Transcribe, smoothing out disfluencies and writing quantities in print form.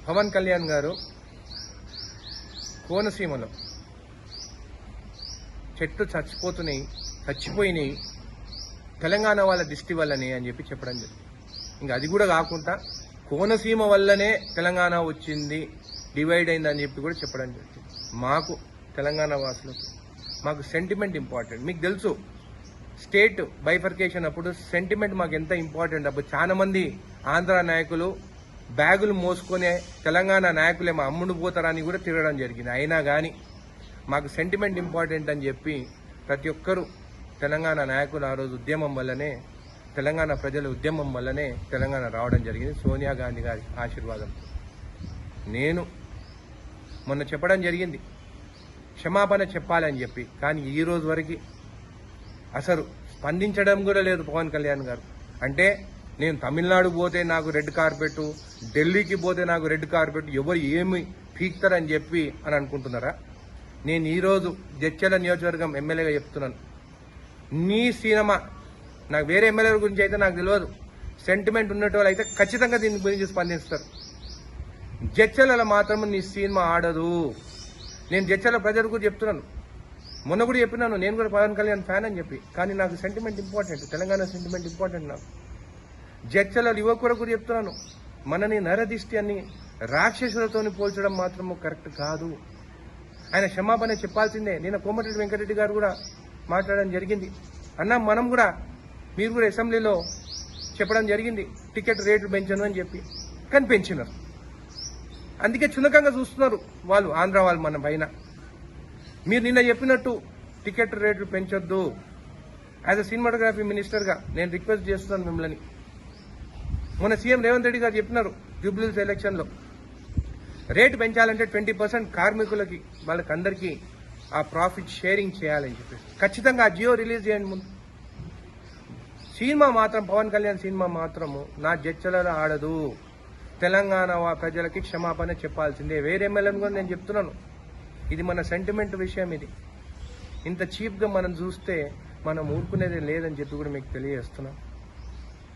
పవన్ కళ్యాణ్ గారు కోనసీమలో చెట్లు చచ్చిపోయినాయి తెలంగాణ వాళ్ళ దిష్టి వల్లనే అని చెప్పి చెప్పడం జరిగింది. ఇంకా అది కూడా కాకుండా కోనసీమ వల్లనే తెలంగాణ వచ్చింది, డివైడ్ అయిందని చెప్పి కూడా చెప్పడం జరిగింది. మాకు తెలంగాణ వాసులకు మాకు సెంటిమెంట్ ఇంపార్టెంట్. మీకు తెలుసు స్టేట్ బైఫర్కేషన్ అప్పుడు సెంటిమెంట్ మాకు ఎంత ఇంపార్టెంట్. అప్పుడు చాలా మంది ఆంధ్ర నాయకులు బ్యాగులు మోసుకునే తెలంగాణ నాయకులే మా అమ్ముడు పోతారని కూడా తిరగడం జరిగింది. అయినా కానీ మాకు సెంటిమెంట్ ఇంపార్టెంట్ అని చెప్పి ప్రతి ఒక్కరూ తెలంగాణ నాయకులు ఆ రోజు ఉద్యమం వల్లనే, తెలంగాణ ప్రజల ఉద్యమం వల్లనే తెలంగాణ రావడం జరిగింది, సోనియా గాంధీ గారి ఆశీర్వాదం. నేను మొన్న చెప్పడం జరిగింది క్షమాపణ చెప్పాలని చెప్పి, కానీ ఈ రోజు వరకు అసలు స్పందించడం కూడా లేదు పవన్ కళ్యాణ్ గారు. అంటే నేను తమిళనాడు పోతే నాకు రెడ్ కార్పెట్, ఢిల్లీకి పోతే నాకు రెడ్ కార్పెట్, ఎవరు ఏమి పీక్తారని చెప్పి అని అనుకుంటున్నారా? నేను ఈరోజు జడ్చర్ల నియోజకవర్గం ఎమ్మెల్యేగా చెప్తున్నాను, నీ సినిమా నాకు వేరే ఎమ్మెల్యేల గురించి అయితే నాకు తెలియదు, సెంటిమెంట్ ఉన్నట్టు అయితే ఖచ్చితంగా దీని గురించి స్పందిస్తారు. జడ్చర్లలో మాత్రం నీ సినిమా ఆడదు. నేను జడ్చర్ల ప్రజలకు చెప్తున్నాను, మొన్న కూడా చెప్పినాను, నేను కూడా పవన్ కళ్యాణ్ ఫ్యాన్ అని చెప్పి, కానీ నాకు sentiment important, Telangana sentiment important. నాకు జడ్చర్ల యువకులకు కూడా చెప్తున్నాను, మనని నరదిష్టి అని రాక్షసులతో పోల్చడం మాత్రం కరెక్ట్ కాదు. ఆయన క్షమాపణ చెప్పాల్సిందే. నేను కోమటిరెడ్డి వెంకటరెడ్డి గారు కూడా మాట్లాడడం జరిగింది, అన్న మనం కూడా మీరు కూడా అసెంబ్లీలో చెప్పడం జరిగింది టికెట్ రేట్లు పెంచను అని చెప్పి, కానీ పెంచినారు. అందుకే చునకంగా చూస్తున్నారు వాళ్ళు, ఆంధ్ర వాళ్ళు మన పైన. మీరు నిన్న చెప్పినట్టు టికెట్ రేట్లు పెంచొద్దు. యాజ్ అ సినిమాటోగ్రఫీ మినిస్టర్గా నేను రిక్వెస్ట్ చేస్తున్నాను మిమ్మల్ని. మొన్న సీఎం రేవంత్ రెడ్డి గారు చెప్పినారు జూబ్లీహిల్స్ ఎలక్షన్లో రేటు పెంచాలంటే 20% కార్మికులకి వాళ్ళకందరికీ ఆ ప్రాఫిట్ షేరింగ్ చేయాలని చెప్పేసి ఖచ్చితంగా ఆ జియో రిలీజ్ చేయండి ముందు. సినిమా మాత్రం పవన్ కళ్యాణ్ సినిమా మాత్రము నా జడ్చలలో ఆడదు. తెలంగాణ ప్రజలకి క్షమాపణ చెప్పాల్సిందే. వేరే ఎమ్మెల్యేని కూడా నేను చెప్తున్నాను, ఇది మన సెంటిమెంట్ విషయం. ఇది ఇంత చీప్గా మనం చూస్తే మనం ఊరుకునేది లేదని చెప్పి కూడా మీకు తెలియజేస్తున్నాం.